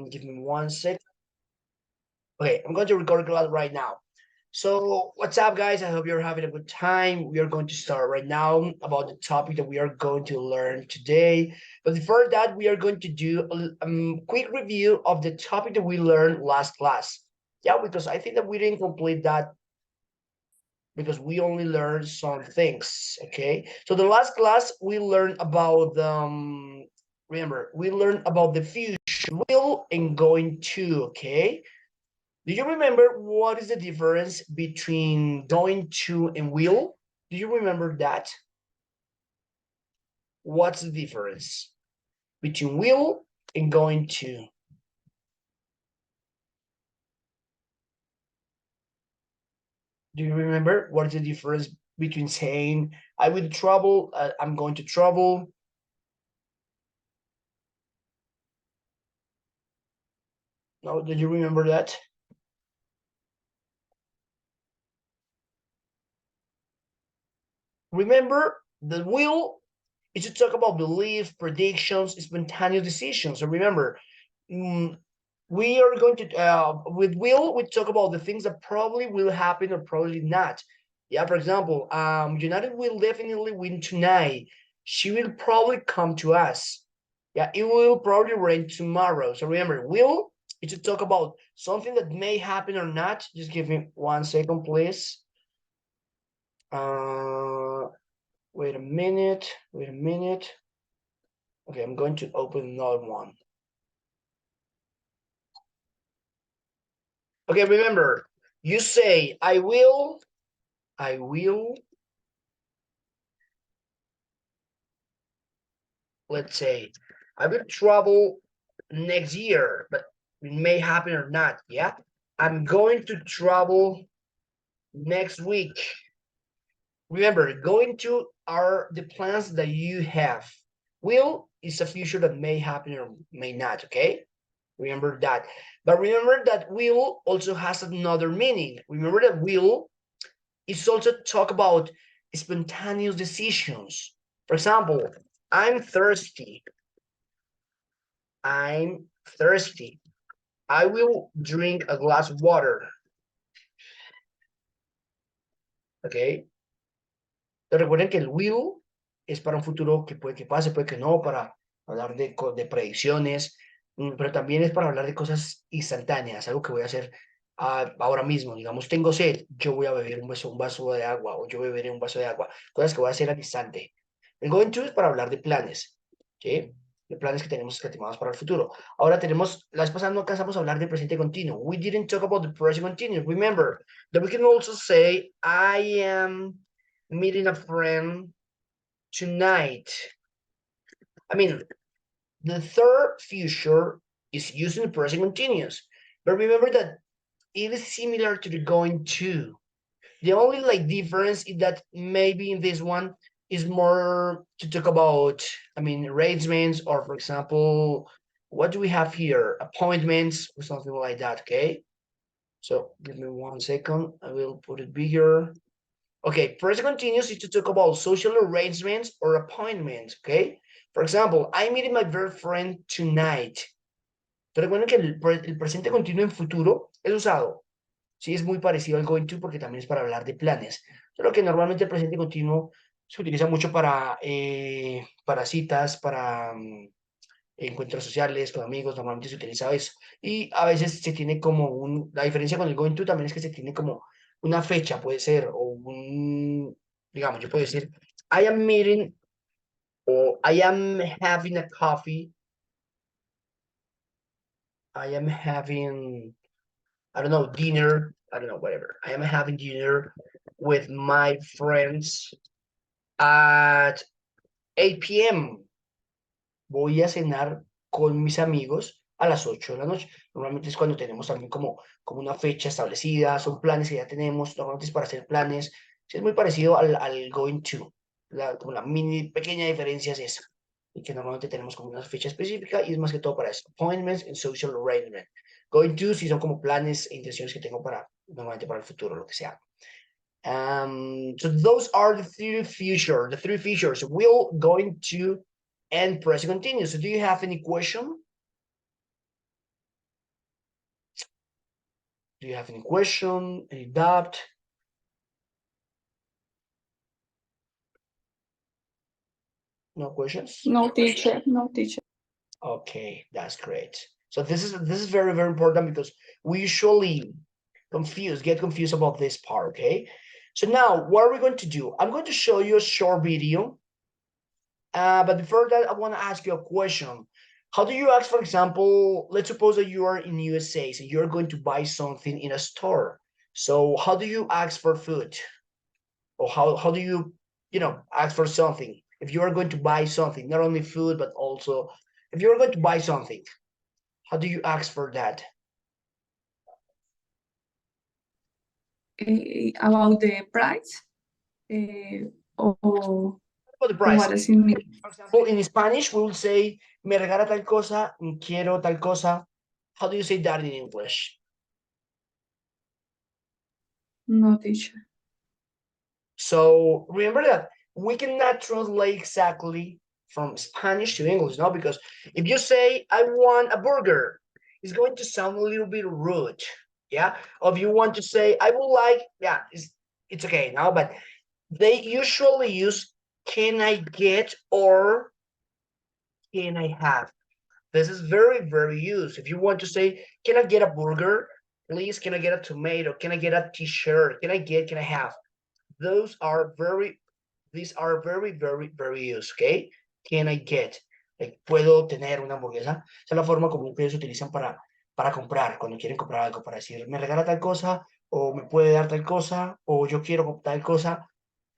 Give me 1 second. Okay, I'm going to record a lot right now. So what's up, guys? I hope you're having a good time. We are going to start right now about the topic that we are going to learn today. But before that, we are going to do a quick review of the topic that we learned last class. Yeah, because I think that we didn't complete that because we only learned some things. Okay, so the last class we learned about remember, we learned about the future, will, and going to. Okay, do you remember what is the difference between going to and will? Do you remember that? What's the difference between will and going to? Do you remember what is the difference between saying I will travel, I'm going to travel? No, do you remember that? Remember, the will is to talk about belief, predictions, spontaneous decisions. So remember, mm, we are going to with will we talk about the things that probably will happen or probably not. Yeah, for example, United will definitely win tonight. She will probably come to us. Yeah, it will probably rain tomorrow. So remember, will is to talk about something that may happen or not. Just give me 1 second, please. uh Wait a minute, wait a minute. Okay, I'm going to open another one. Okay, remember, you say I will, let's say, I will travel next year, but it may happen or not. Yeah, I'm going to travel next week. Remember, going to are the plans that you have. Will is a future that may happen or may not. Okay, remember that. But remember that will also has another meaning. Remember that will is also talk about spontaneous decisions. For example, I'm thirsty. I'm thirsty. I will drink a glass of water. ¿Ok? Pero recuerden que el will es para un futuro que puede que pase, puede que no, para hablar de predicciones, pero también es para hablar de cosas instantáneas, algo que voy a hacer ahora mismo. Digamos, tengo sed, yo voy a beber un vaso de agua o yo beberé un vaso de agua, cosas que voy a hacer al instante. El going to es para hablar de planes, ¿sí? De planes que tenemos estimados para el futuro. Ahora tenemos, la vez pasada no alcanzamos a hablar del presente continuo. We didn't talk about the present continuous. Remember that we can also say, I am meeting a friend tonight. I mean, the third future is using the present continuous. But remember that it is similar to the going to. The only like difference is that maybe in this one is more to talk about, I mean, arrangements or for example, what do we have here? Appointments or something like that, okay? So give me 1 second. I will put it bigger. Okay, present continuous is to talk about social arrangements or appointments, okay? For example, I'm meeting my girlfriend tonight. Pero recuerden que el presente continuo en futuro es usado. Sí, es muy parecido al going to porque también es para hablar de planes. Solo que normalmente el presente continuo se utiliza mucho para citas, para encuentros sociales con amigos, normalmente se utiliza eso. Y a veces se tiene como la diferencia con el going to también es que se tiene como una fecha, puede ser, o digamos, yo puedo decir, I am meeting o I am having a coffee, I am having, I don't know, dinner, I don't know, whatever. I am having dinner with my friends at 8 p.m. Voy a cenar con mis amigos a las 8 de la noche. Normalmente es cuando tenemos también como una fecha establecida, son planes que ya tenemos, normalmente es para hacer planes. Sí, es muy parecido al going to. Como la mini pequeña diferencia es esa. Y que normalmente tenemos como una fecha específica y es más que todo para eso. Appointments and social arrangement. Going to sí son como planes e intenciones que tengo normalmente para el futuro, lo que sea. So those are the three features. Will, going to, and present continuous. So do you have any question? Do you have any question, any doubt? No questions? No, teacher. No, teacher. Okay, that's great. So this is very, very important because we usually get confused about this part, okay? So now what are we going to do? I'm going to show you a short video. But before that, I want to ask you a question. How do you ask, for example, let's suppose that you are in USA, so you're going to buy something in a store. So how do you ask for food? Or how do you, ask for something? If you are going to buy something, not only food, but also if you're going to buy something, how do you ask for that? About the price, or About the price. what does it mean? For example, in Spanish, we will say, me regala tal cosa, quiero tal cosa. How do you say that in English? No, teacher. So remember that we cannot translate exactly from Spanish to English, no? Because if you say, I want a burger, it's going to sound a little bit rude, yeah? Or if you want to say, I would like, yeah, it's okay now, but they usually use can I get or can I have. This is very, very used. If you want to say, can I get a burger? Please, can I get a tomato? Can I get a t-shirt? Can I have? These are very, very, very used, okay? Can I get? Like, puedo tener una hamburguesa. Esa es la forma común que ellos utilizan para comprar, cuando quieren comprar algo, para decir, me regala tal cosa, o me puede dar tal cosa, o yo quiero tal cosa.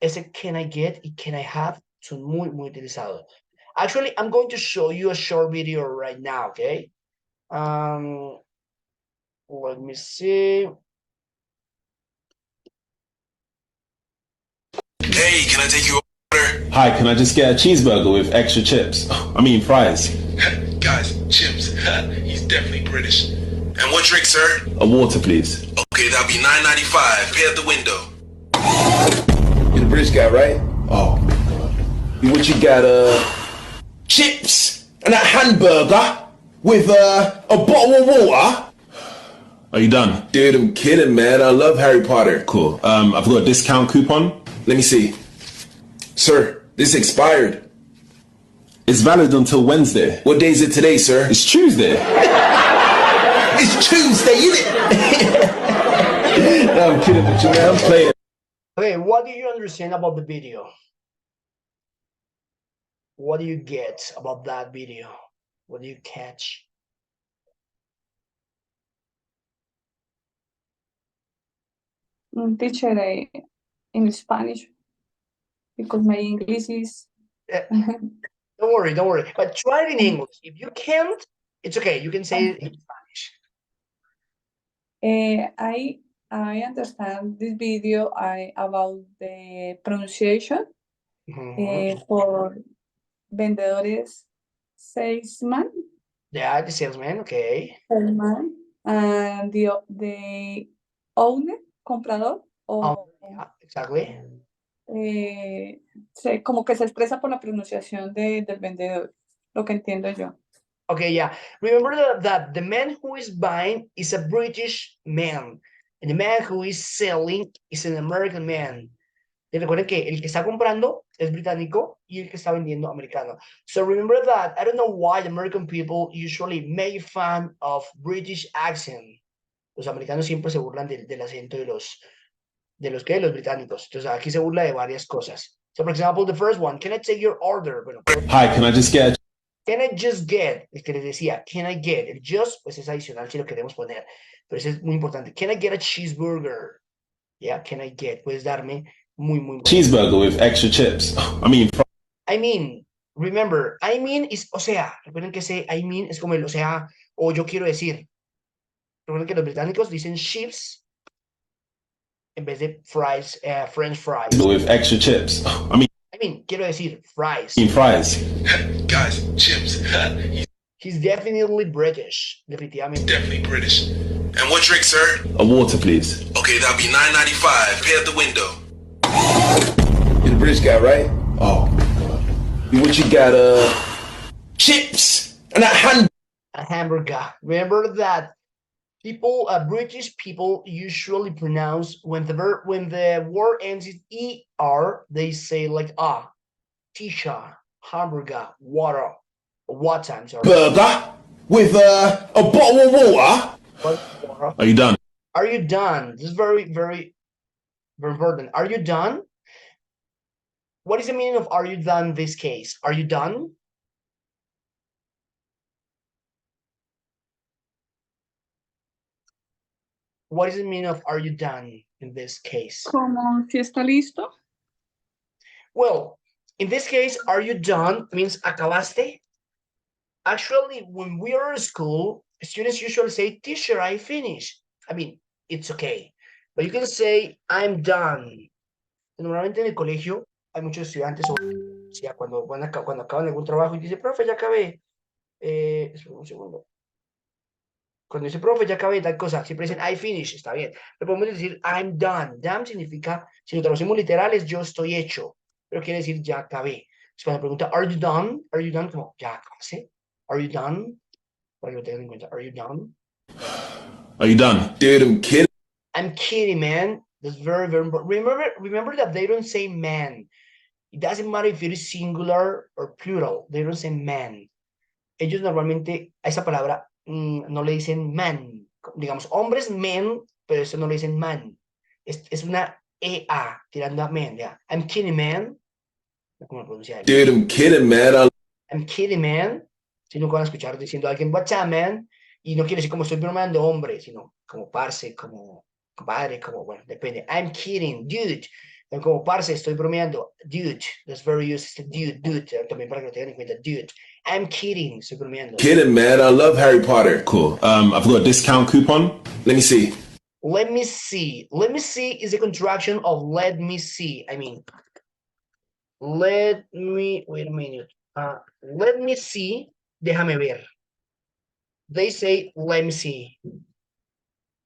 Ese can I get y can I have son muy, muy utilizados. Actually, I'm going to show you a short video right now, okay? Let me see. Hey, can I take your order? Hi, can I just get a cheeseburger with extra chips? I mean fries. Guys, chips. He's definitely British. And what drink, sir? A water, please. Okay, that'll be $9.95. Pay at the window. You're the British guy, right? Oh. What you got, chips and a hamburger with a bottle of water? Are you done? Dude, I'm kidding, man. I love Harry Potter. Cool. I've got a discount coupon. Let me see. Sir, this expired. It's valid until Wednesday. What day is it today, sir? It's Tuesday. It's Tuesday, isn't it? No, I'm kidding with you, man. I'm playing. Okay, what do you understand about the video? What do you get about that video? What do you catch? Teacher, in Spanish, because my English is. Don't worry. But try it in English. If you can't, it's okay. You can say it in Spanish. I understand this video about the pronunciation for vendedores salesman. Yeah, the salesman, okay. Salesman, and the owner, comprador, o Yeah, exactly. como que se expresa por la pronunciación del vendedor, lo que entiendo yo. Okay, yeah. Remember that the man who is buying is a British man, and the man who is selling is an American man. Y recuerden que el que está comprando es británico y el que está vendiendo americano. So remember that. I don't know why the American people usually make fun of British accent. Los americanos siempre se burlan del acento de los británicos. Entonces aquí se burla de varias cosas. So for example, the first one, can I take your order? Bueno, Hi, can I just get? Can I just get? El que les decía, can I get? El just, pues es adicional si lo queremos poner. Pero eso es muy importante. Can I get a cheeseburger? Yeah, can I get? Puedes darme muy. Cheeseburger with extra chips. I mean, remember, I mean is, o sea, recuerden que ese I mean es como el, o sea, o yo quiero decir. Recuerden que los británicos dicen chips en vez de fries, French fries. With extra chips. I mean, quiero decir fries. Fries. Guys, chips. He's definitely British. Definitivamente. Definitely British. And what drink, sir? A water, please. Okay, that'll be $9.95. Pay at the window. You're the British guy, right? Oh. What you got, chips and a hamburger. A hamburger. Remember that British people usually pronounce when the word ends in er, they say like t-shirt, hamburger, water, I'm sorry. Burger with a bottle of water. Water. Are you done? Are you done? This is very, very, very important. Are you done? What is the meaning of are you done in this case? Are you done? What is the meaning of are you done in this case? Como si está listo. Well, in this case, are you done means acabaste. Actually, when we are in school, students usually say, teacher, I finished. I mean, it's okay. But you can say, I'm done. Normalmente en el colegio hay muchos estudiantes, o sea, cuando acaban algún trabajo y dice, profe, ya acabé. Espera un segundo. Cuando dice, profe, ya acabé tal cosa, siempre dicen, I finished, está bien. Pero podemos decir, I'm done. Done significa, si lo traducimos literal, es yo estoy hecho. Pero quiere decir, ya acabé. Es cuando pregunta, are you done? Are you done? Como, ya acabé. Are you done? Para que lo tengan en cuenta. Are you done? Are you done? Dude, I'm kidding. I'm kidding, man. That's very, very important. Remember that they don't say man. It doesn't matter if it is singular or plural. They don't say man. Ellos normalmente a esa palabra no le dicen man. Digamos, hombres, men, pero eso no le dicen man. Es una EA tirando a man, ya. I'm kidding, man. ¿Cómo lo pronuncia? Dude, I'm kidding, man. I'm kidding, man. Si nunca van a escuchar diciendo a alguien, what's up, man? Y no quiere decir como estoy bromeando, hombre, sino como parce, como compadre, como, bueno, depende. I'm kidding, dude. Como parce, estoy bromeando, dude. That's very used, dude. También para que lo tengan en cuenta, dude. I'm kidding, estoy bromeando. Kidding, man. I love Harry Potter. Cool. I've got a discount coupon. Let me see. Let me see. Let me see is a contraction of let me see. I mean, wait a minute. Let me see, déjame ver. They say, let me see.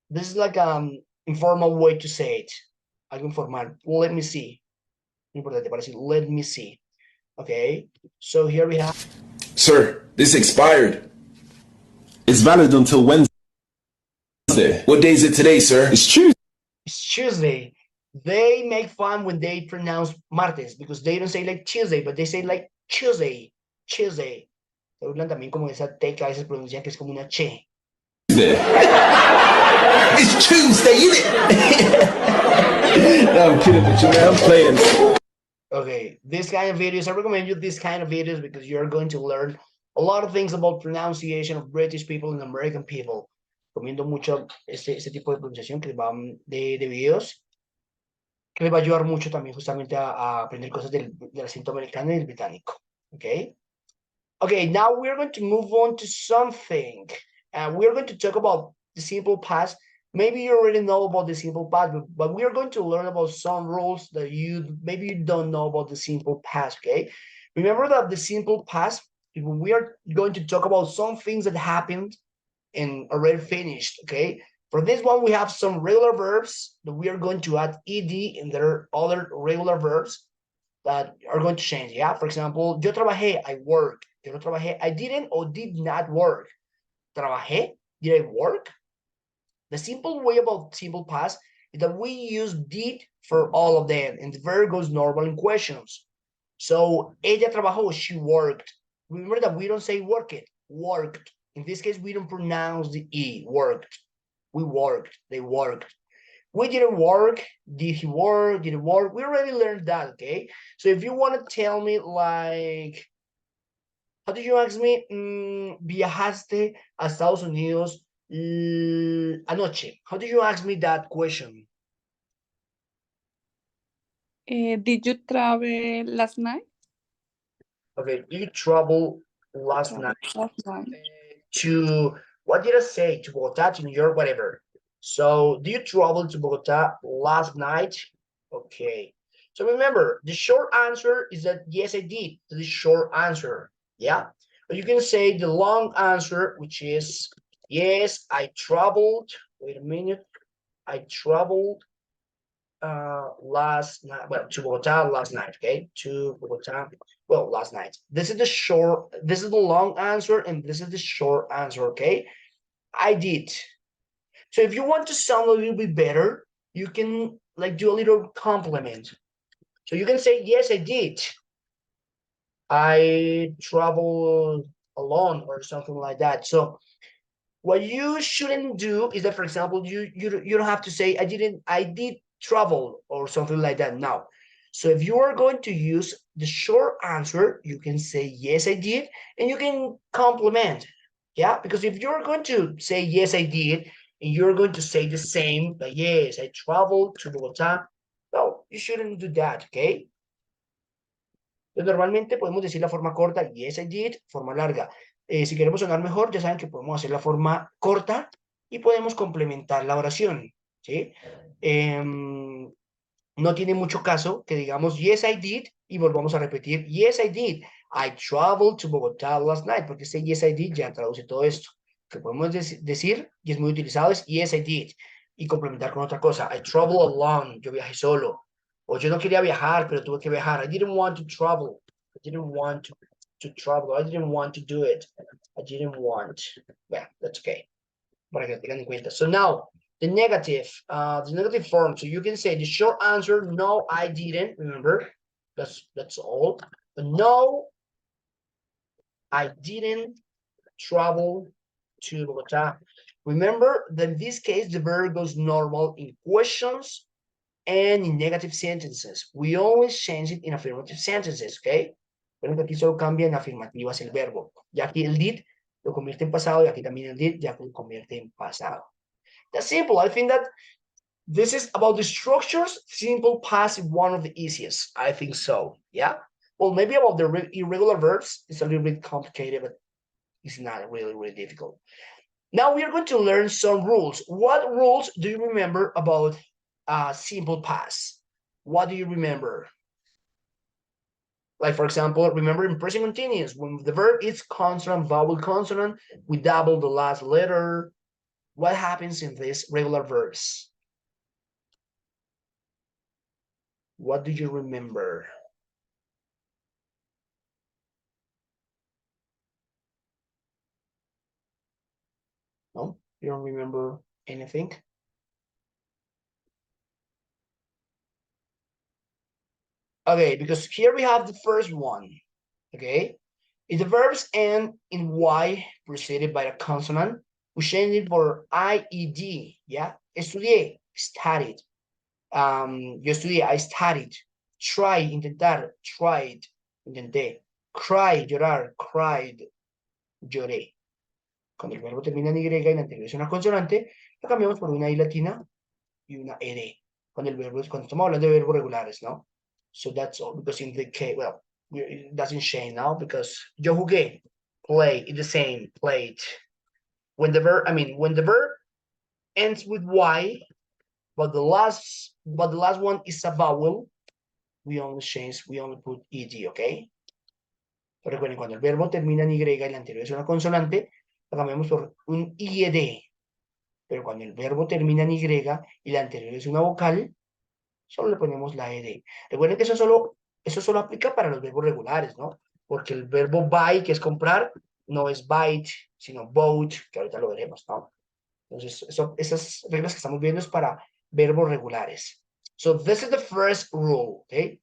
This is like informal way to say it. Algo informal. Let me see. Importante para decir, let me see. Okay. So here we have. Sir, this expired. It's valid until Wednesday. What day is it today, sir? It's Tuesday. It's Tuesday. They make fun when they pronounce martes because they don't say like Tuesday, but they say like Tuesday. Se burlan también como esa T que a veces pronuncian que es como una che. It's Tuesday, isn't it? No, I'm kidding with you, man. I'm playing. Okay, this kind of videos, I recommend you this kind of videos because you're going to learn a lot of things about pronunciation of British people and American people. Recomiendo mucho este tipo de pronunciación que van de videos que les va a ayudar mucho también justamente a aprender cosas del acento americano y del británico. Okay? Okay, now we're going to move on to something. We're going to talk about the simple past. Maybe you already know about the simple past, but we are going to learn about some rules that maybe you don't know about the simple past, okay? Remember that the simple past, we are going to talk about some things that happened and already finished, okay? For this one, we have some regular verbs that we are going to add ed, and there are other regular verbs that are going to change, yeah? For example, yo trabajé, I work. Yo no trabajé, I didn't or did not work. Trabajé, did I work? The simple way about simple past is that we use did for all of them, and the verb goes normal in questions. So, ella trabajó, she worked. Remember that we don't say work it, worked. In this case, we don't pronounce the E, worked. We worked, they worked. We didn't work, did he work, did it work? We already learned that, okay? So if you want to tell me like, how did you ask me? Viajaste a Estados Unidos anoche. How did you ask me that question? Did you travel last night? Okay, did you travel last night to, what did I say? To Bogota, to New York, whatever. So, do you travel to Bogota last night? Okay. So remember, the short answer is that yes, I did. The short answer, yeah. But you can say the long answer, which is yes, I traveled. Wait a minute. I traveled last night. Well, to Bogota last night. Okay, to Bogota. Well, last night. This is the short. This is the long answer, and this is the short answer. Okay, I did. So if you want to sound a little bit better, you can like do a little compliment. So you can say, yes, I did. I travel alone or something like that. So what you shouldn't do is that, for example, you don't have to say I did travel or something like that. No. So if you are going to use the short answer, you can say yes, I did, and you can complement. Yeah, because if you're going to say yes, I did, and you're going to say the same, like yes, I traveled to Bogotá. No, you shouldn't do that, okay? Entonces, normalmente podemos decir la forma corta, yes, I did, forma larga. Si queremos sonar mejor, ya saben que podemos hacer la forma corta y podemos complementar la oración, ¿sí? No tiene mucho caso que digamos, yes, I did, y volvamos a repetir, yes, I did. I traveled to Bogotá last night, porque ese yes, I did ya traduce todo esto. Lo que podemos decir, y es muy utilizado, es yes, I did, y complementar con otra cosa. I travel alone, yo viajé solo. O yo no quería viajar, pero tuve que viajar. I didn't want to travel. I didn't want to travel. I didn't want to do it. I didn't want. Yeah, that's okay. Para que tengan en cuenta. So now, the negative form. So you can say the short answer, no, I didn't. Remember, that's all. But no, I didn't travel to Bogotá. Remember that in this case, the verb goes normal in questions and in negative sentences. We always change it in affirmative sentences, okay? Bueno, que aquí solo cambia en afirmativas el verbo. Ya aquí el did lo convierte en pasado y aquí también el did ya lo convierte en pasado. That's simple. I think that this is about the structures. Simple past is one of the easiest. I think so. Yeah. Well, maybe about the irregular verbs, it's a little bit complicated, but it's not really, really difficult. Now we are going to learn some rules. What rules do you remember about simple past? What do you remember? Like, for example, remember in present continuous, when the verb is consonant, vowel, consonant, we double the last letter. What happens in these regular verbs? What do you remember? No, you don't remember anything? Okay, because here we have the first one. Okay, if the verbs end in Y preceded by a consonant, we change it for IED. Yeah, estudié, studied. Yo estudié, I studied. Try, intentar, tried, intenté. Cry, llorar, cried, lloré. Cuando el verbo termina en Y y la anterior es una consonante, lo cambiamos por una I latina y una ED. Cuando estamos hablando de verbos regulares, ¿no? So that's all, because in the case, well, it doesn't change now because yo jugué, play, it's the same, played. When the verb ends with Y, but the last one is a vowel, we only put ED, okay? Pero recuerden, cuando el verbo termina en Y y la anterior es una consonante, lo cambiamos por un IED. Pero cuando el verbo termina en Y y la anterior es una vocal, solo le ponemos la ED. Recuerden que eso solo aplica para los verbos regulares, ¿no? Porque el verbo buy, que es comprar, no es bite, sino boat, que ahorita lo veremos, ¿no? Entonces, esas reglas que estamos viendo es para verbos regulares. So this is the first rule, okay?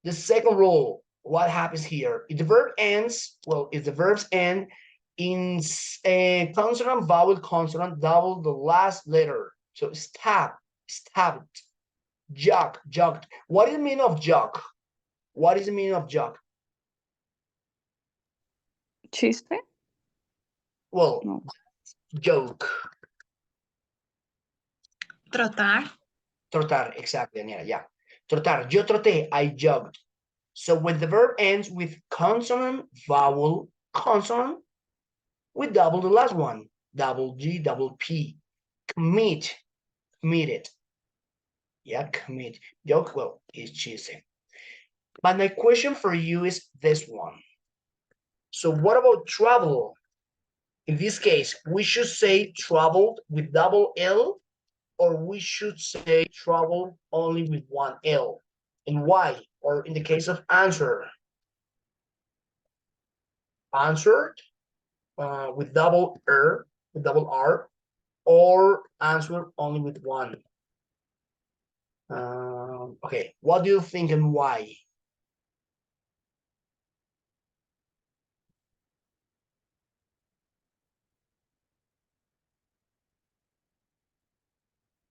The second rule, what happens here? If the verb ends, if the verbs end in a consonant, vowel, consonant, double the last letter. So stab, stabbed, jog, jogged. What is the meaning of jog? What is the meaning of jog? ¿Chiste? Well, No. joke. Trotar. Trotar, exactly, Daniela, yeah. Trotar, yo troté, I jogged. So when the verb ends with consonant, vowel, consonant, we double the last one, double G, double P. Commit, committed. Yeah, commit. Joke, well, is cheesy. But my question for you is this one. So what about travel? In this case, we should say traveled with double L, or we should say travel only with one L. And why? Or in the case of answer, answered with double R, or answer only with one? Okay, what do you think and why?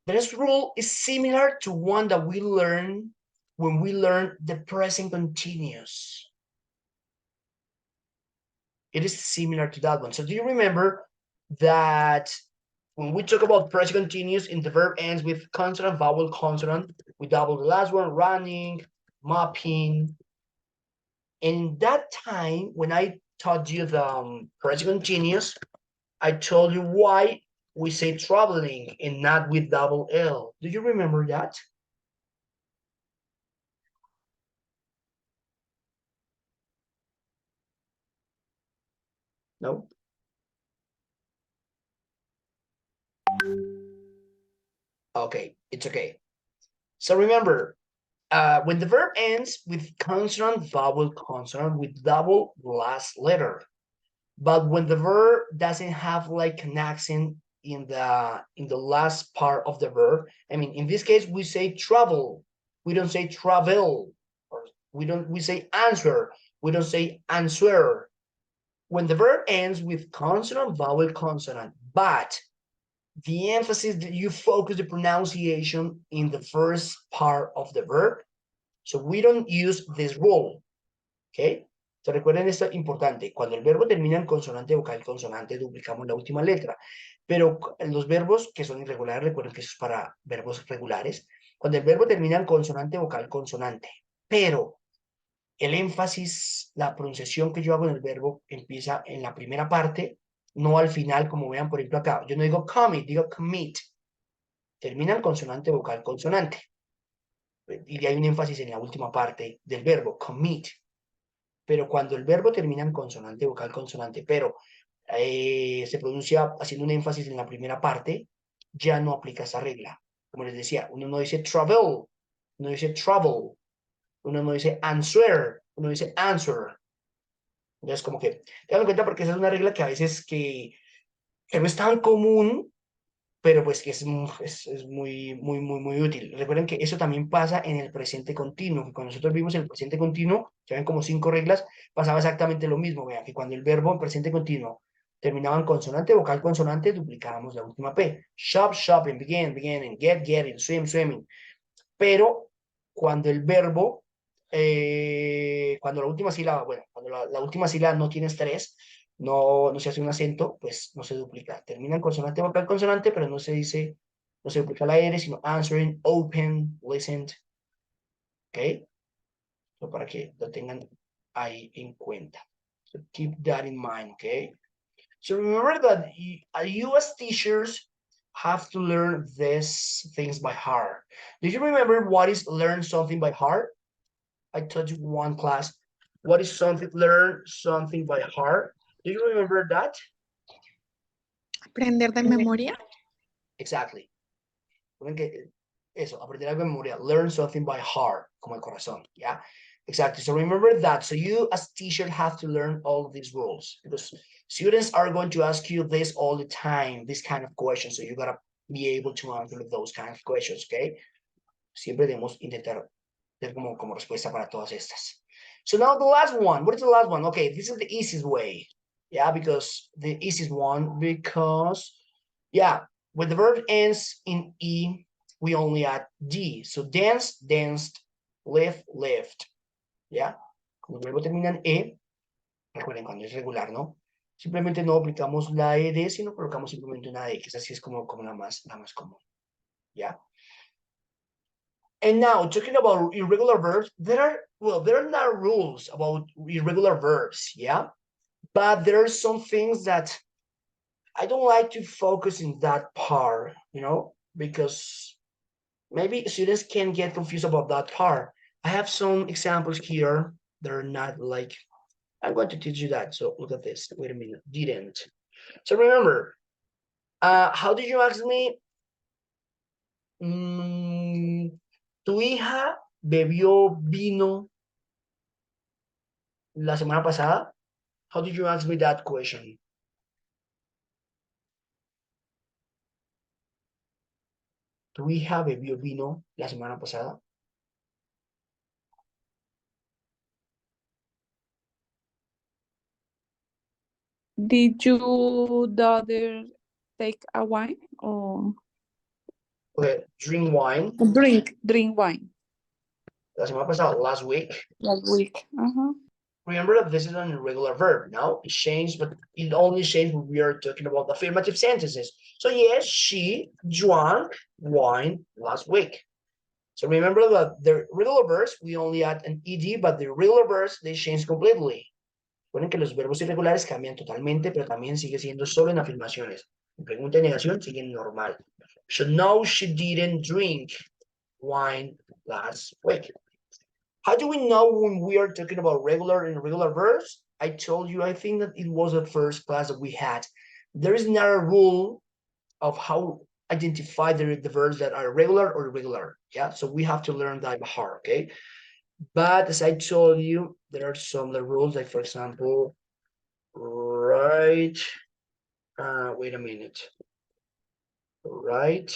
This rule is similar to one that we learn when we learn the present continuous. It is similar to that one. So do you remember that when we talk about present continuous in the verb ends with consonant, vowel, consonant, we double the last one, running, mopping. In that time, when I taught you the present continuous, I told you why we say traveling and not with double L. Do you remember that? No? Okay, it's okay. So remember, when the verb ends with consonant, vowel, consonant, with double last letter, but when the verb doesn't have like an accent in the last part of the verb, I mean, in this case, we say travel, we don't say travel, or we say answer, we don't say answer. When the verb ends with consonant, vowel, consonant, but the emphasis that you focus the pronunciation in the first part of the verb, so we don't use this rule, ¿ok? Se recuerden esto importante, cuando el verbo termina en consonante, vocal, consonante, duplicamos la última letra, pero los verbos que son irregulares, recuerden que eso es para verbos regulares, cuando el verbo termina en consonante, vocal, consonante, pero el énfasis, la pronunciación que yo hago en el verbo empieza en la primera parte, no al final, como vean por ejemplo acá, yo no digo commit, digo commit, termina en consonante, vocal, consonante, y hay un énfasis en la última parte del verbo, commit. Pero cuando el verbo termina en consonante, vocal, consonante, pero se pronuncia haciendo un énfasis en la primera parte, ya no aplica esa regla. Como les decía, uno no dice travel, uno dice travel, uno no dice answer, uno dice answer. Entonces, como que, tengan en cuenta porque esa es una regla que a veces que no es tan común, pero pues que es muy útil. Recuerden que eso también pasa en el presente continuo, que cuando nosotros vimos el presente continuo, que ven como 5 reglas, pasaba exactamente lo mismo, vean, que cuando el verbo en presente continuo terminaba en consonante, vocal, consonante, duplicábamos la última P. Shop, shopping, begin, beginning, get, getting, swim, swimming. Pero cuando el verbo, cuando la última sílaba, bueno, cuando la última sílaba no tiene estrés, no se hace un acento, pues no se duplica. Termina en consonante, vocal, consonante, pero no se dice, no se duplica la R, sino answering, open, listened. ¿Ok? So, para que lo tengan ahí en cuenta. So keep that in mind, ¿ok? So remember that you as teachers have to learn these things by heart. Do you remember what is learn something by heart? I taught you one class. What is something, learn something by heart? Do you remember that? Aprender de memoria. Exactly. Eso, aprender algo de memoria. Learn something by heart, como el corazón, yeah? Exactly. So remember that. So you as teacher have to learn all these rules because students are going to ask you this all the time, this kind of questions. So you gotta be able to answer those kind of questions, okay? Siempre debemos intentar tener como respuesta para todas estas. So now the last one. What is the last one? Okay, this is the easiest way. Yeah, because the easiest one, because, yeah, when the verb ends in E, we only add D. So dance, danced, live, lived. ¿Ya? Cuando el verbo termina en E, recuerden cuando es regular, ¿no? Simplemente no aplicamos la ED, sino colocamos simplemente una D, que esa sí es como la más común. ¿Ya? And now, talking about irregular verbs, there are not rules about irregular verbs, yeah? But there are some things that I don't like to focus in that part, you know, because maybe students can get confused about that part. I have some examples here. They're not like, I'm going to teach you that. So look at this. Wait a minute. Didn't. So remember, how did you ask me? Tu hija bebió vino la semana pasada. How did you ask me that question? Do we have a vino la semana pasada? Did you the other take a wine or Okay, drink wine. drink wine La semana pasada, last week. last week? Remember that this is an irregular verb. Now it changed, but it only changed when we are talking about affirmative sentences. So yes, she drank wine last week. So remember that the regular verbs, we only add an ed, but the irregular verbs, they change completely. Recuerden que los verbos irregulares cambian totalmente, pero también sigue siendo solo en afirmaciones. En pregunta y negación siguen normal. So no, she didn't drink wine last week. How do we know when we are talking about regular and irregular verbs? I told you, I think that it was the first class that we had. There is not a rule of how identify the verbs that are regular or irregular. Yeah, so we have to learn that by heart, okay? But as I told you, there are some rules, like for example, right, wait a minute, right,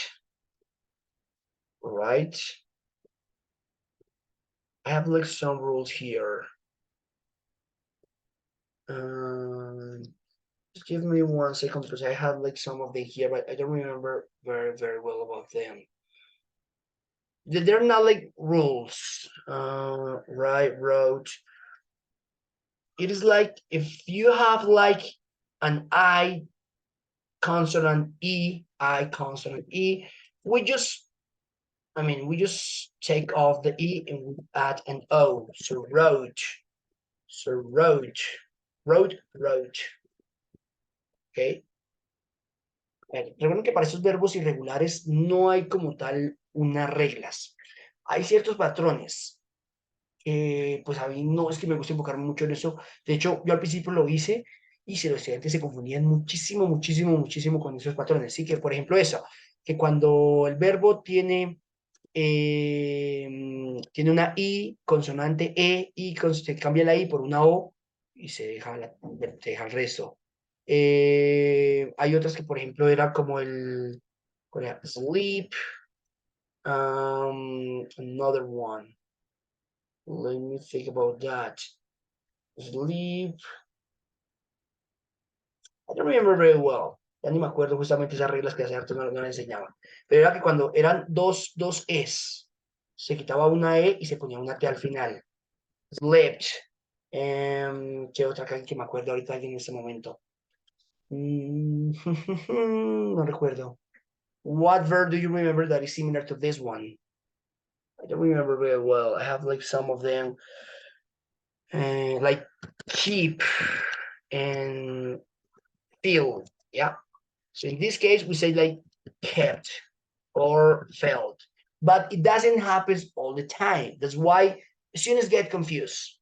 I have like some rules here. Just give me 1 second because I have like some of them here, but I don't remember very well about them. They're not like rules. Right, wrote. It is like if you have like an I consonant E, I consonant E, we just take off the E and we add an O. So wrote. Okay. Recuerden que para esos verbos irregulares no hay como tal unas reglas. Hay ciertos patrones. Pues a mí no es que me gusta enfocarme mucho en eso. De hecho, yo al principio lo hice y si los estudiantes se confundían muchísimo con esos patrones. Así que, por ejemplo, eso, que cuando el verbo tiene una I, consonante E, y se cambia la I por una O y se deja el resto. Hay otras que, por ejemplo, era como el sleep, another one. Let me think about that. Sleep. I don't remember very well. Ya ni me acuerdo justamente esas reglas que hace harto no le enseñaba. Pero era que cuando eran dos es, se quitaba una E y se ponía una T al final. Slept. ¿Qué otra que me acuerdo ahorita en este momento? No recuerdo. What verb do you remember that is similar to this one? I don't remember very well. I have like some of them. Like keep and feel. Yeah. So in this case, we say like kept or felt, but it doesn't happen all the time. That's why students get confused.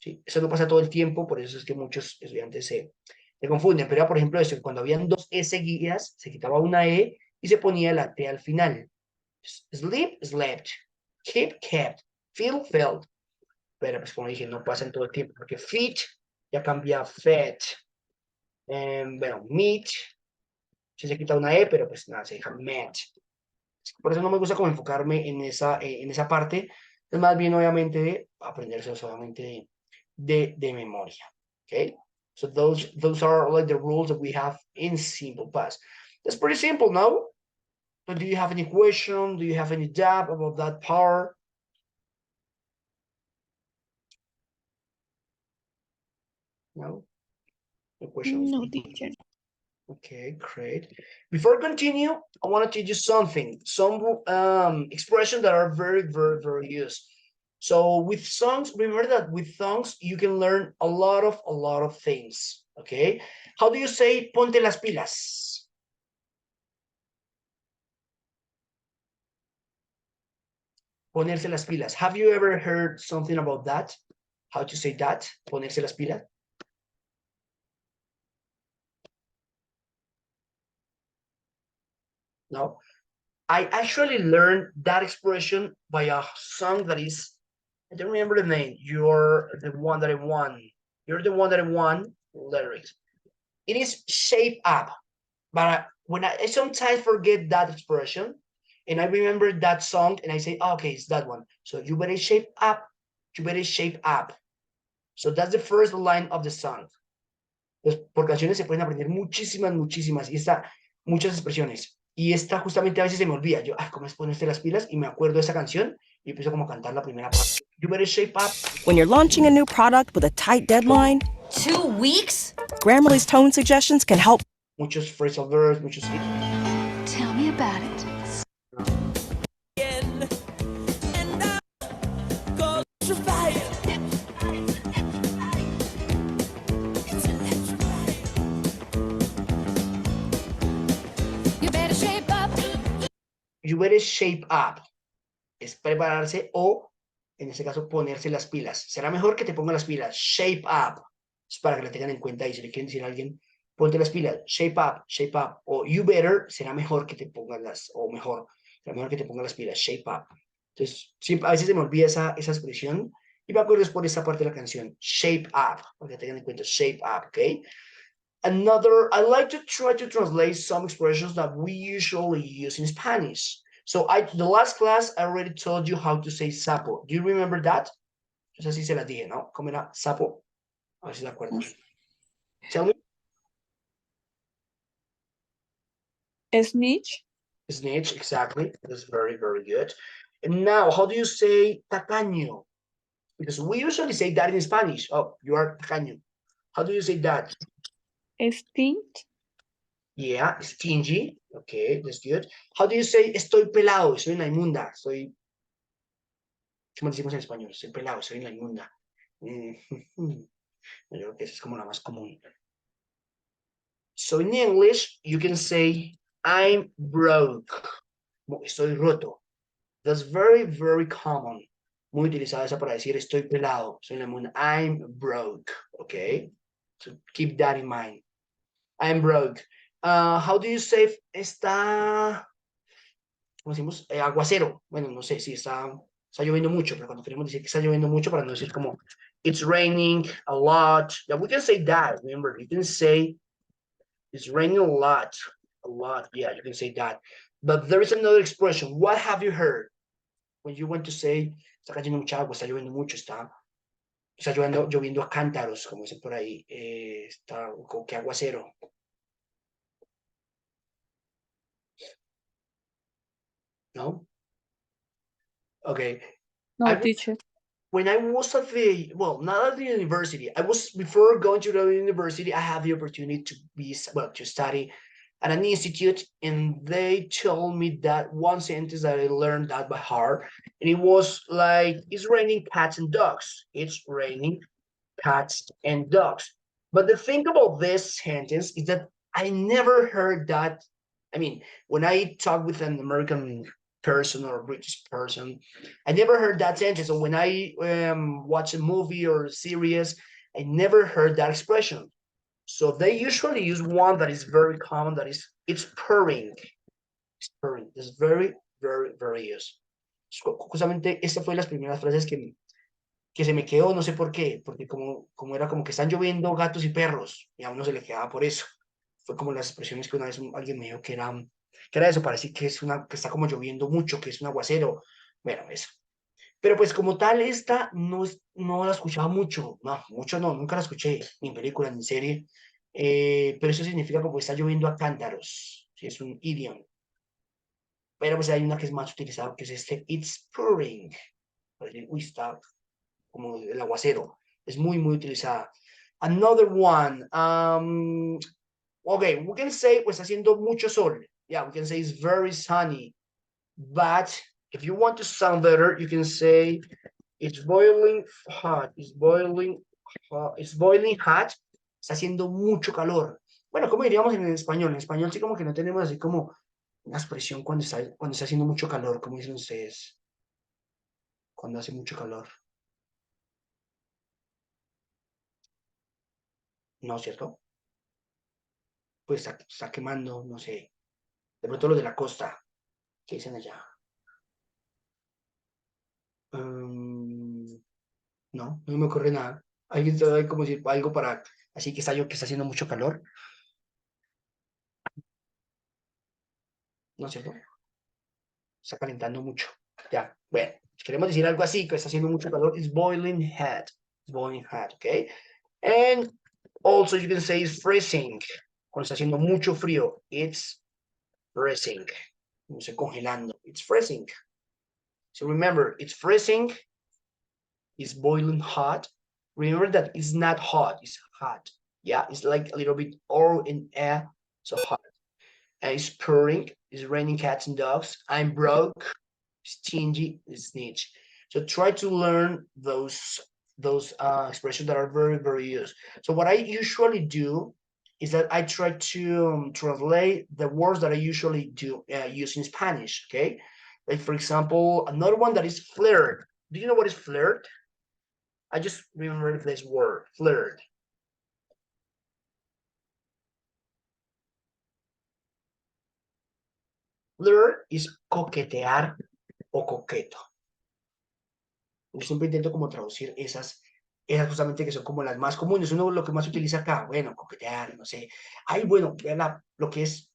¿Sí? Eso no pasa todo el tiempo, por eso es que muchos estudiantes se confunden. Pero por ejemplo, eso, cuando habían dos E seguidas, se quitaba una E y se ponía la T al final. Sleep, slept. Keep, kept. Feel, felt. Pero pues como dije, no pasa en todo el tiempo, porque fit ya cambia fed. Bueno, meet, si se quita una E, pero pues nada, se deja met. Por eso no me gusta como enfocarme en esa parte, es más bien obviamente de aprenderse solamente de memoria. Okay, so those are like the rules that we have in simple past. That's pretty simple, no? So do you have any question? Do you have any doubt about that part? No? No questions? No, teacher. Okay, great. Before I continue, I want to teach you something, some expressions that are very used. So with songs, remember that with songs, you can learn a lot of things, okay? How do you say ponte las pilas? Ponerse las pilas. Have you ever heard something about that? How to say that? Ponerse las pilas? No? I actually learned that expression by a song that is, I don't remember the name. You're the one that I won. You're the one that I won. Lyrics. It is shape up, but when I sometimes forget that expression, and I remember that song, and I say, oh, okay, it's that one. So you better shape up. You better shape up. So that's the first line of the song. Pues por canciones se pueden aprender muchísimas, muchísimas. Y está muchas expresiones. Y esta justamente a veces se me olvida. Yo, ¿cómo es ponerse las pilas? Y me acuerdo de esa canción y empiezo como a cantar la primera parte. You better shape up. When you're launching a new product with a tight deadline, 2 weeks? Grammarly's tone suggestions can help. Muchos phrasal verbs, muchos... Tell me about it. You better shape up. You better shape up. Es prepararse o, en este caso, ponerse las pilas. Será mejor que te ponga las pilas. Shape up. Es para que la tengan en cuenta y si le quieren decir a alguien, ponte las pilas. Shape up, shape up. O you better, será mejor que te pongas las, o mejor, será mejor que te pongas las pilas. Shape up. Entonces, siempre, a veces se me olvida esa expresión y me acuerdo es por esa parte de la canción. Shape up. Para que tengan en cuenta. Shape up, ¿ok? Another, I like to try to translate some expressions that we usually use in Spanish. So the last class, I already told you how to say sapo. Do you remember that? Yo sé si se la dije, ¿no? ¿Cómo era sapo? A ver si se acuerdan. Tell me. Snitch. Snitch, exactly. That's very, very good. And now, how do you say tacaño? Because we usually say that in Spanish. Oh, you are tacaño. How do you say that? Stint. Yeah, stingy. Okay, that's good. How do you say estoy pelado? Soy una inmunda. Soy... ¿Cómo decimos en español? Estoy pelado, soy una inmunda. Yo creo que esa es como la más común. So in English, you can say I'm broke. Estoy roto. That's very, very common. Muy utilizada esa para decir estoy pelado, soy una inmunda. I'm broke. Okay, so keep that in mind. I'm broke. How do you say está, ¿cómo decimos? Aguacero. Bueno, no sé si está lloviendo mucho, pero cuando queremos decir que está lloviendo mucho, para no decir como it's raining a lot. Yeah, we can say that. Remember, you can say it's raining a lot. A lot. Yeah, you can say that. But there is another expression. What have you heard? When you want to say, está cayendo mucha agua, está lloviendo mucho, está lloviendo a cántaros, como dicen por ahí, está como que aguacero. No? Okay. No, teacher. When I was at the, well, not at the university, I was, before going to the university, I had the opportunity to be, well, to study at an institute, and they told me that one sentence that I learned that by heart, and it was like, it's raining cats and dogs. It's raining cats and dogs. But the thing about this sentence is that I never heard that. I mean, when I talk with an American person or a British person, I never heard that sentence. So when I watch a movie or a series, I never heard that expression. So they usually use one that is very common, that is, it's purring. It's purring. It's very, very, very used. Justamente esta fue las primeras frases que se me quedó, no sé por qué, porque como era como que están lloviendo gatos y perros, y a uno se le quedaba por eso. Fue como las expresiones que una vez alguien me dijo que era eso, para decir que que está como lloviendo mucho, que es un aguacero. Bueno, eso. Pero pues como tal, esta no la escuchaba mucho, no, mucho no, nunca la escuché, ni en película, ni en serie. Pero eso significa como está lloviendo a cántaros, si es un idiom. Pero pues hay una que es más utilizada, que es it's pouring, para decir, uy, está como el aguacero. Es muy, muy utilizada. Another one, okay, we can say, pues está haciendo mucho sol. Yeah, we can say it's very sunny. But if you want to sound better, you can say it's boiling hot. It's boiling hot. It's boiling hot. Está haciendo mucho calor. Bueno, ¿cómo diríamos en español? En español sí como que no tenemos así como una expresión cuando está haciendo mucho calor. ¿Cómo dicen ustedes? Cuando hace mucho calor. No, ¿cierto? Pues está quemando, no sé. De pronto los de la costa. ¿Qué dicen allá? No me ocurre nada. ¿Alguien sabe cómo decir algo para así que que está haciendo mucho calor? ¿No es cierto? está calentando mucho. Ya, bueno, si queremos decir algo así, que está haciendo mucho calor, it's boiling hot. It's boiling hot, okay? And also you can say it's freezing. Cuando está haciendo mucho frío, it's freezing. No está congelando, it's freezing. So remember, it's freezing, it's boiling hot. Remember that it's not hot, it's hot. Yeah, it's like a little bit O and E, so hot. And it's purring, it's raining cats and dogs. I'm broke, stingy, snitch. So try to learn those expressions that are very, very used. So what I usually do is that I try to translate the words that I usually do use in Spanish, okay? Like, for example, another one that is flirt. Do you know what is flirt? I just remember this word, flirt. Flirt is coquetear o coqueto. Yo siempre intento como traducir esas justamente que son como las más comunes. Uno lo que más utiliza acá, bueno, coquetear, no sé. Ay, bueno, vean lo que es,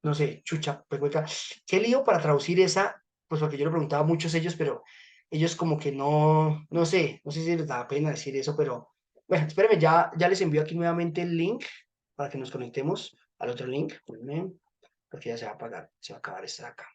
no sé, chucha, pecueca. Qué lío para traducir esa, pues porque yo le preguntaba a muchos ellos, pero ellos como que no sé si les da pena decir eso, pero bueno, espérenme, ya les envío aquí nuevamente el link para que nos conectemos al otro link, porque ya se va a apagar, se va a acabar esta de acá.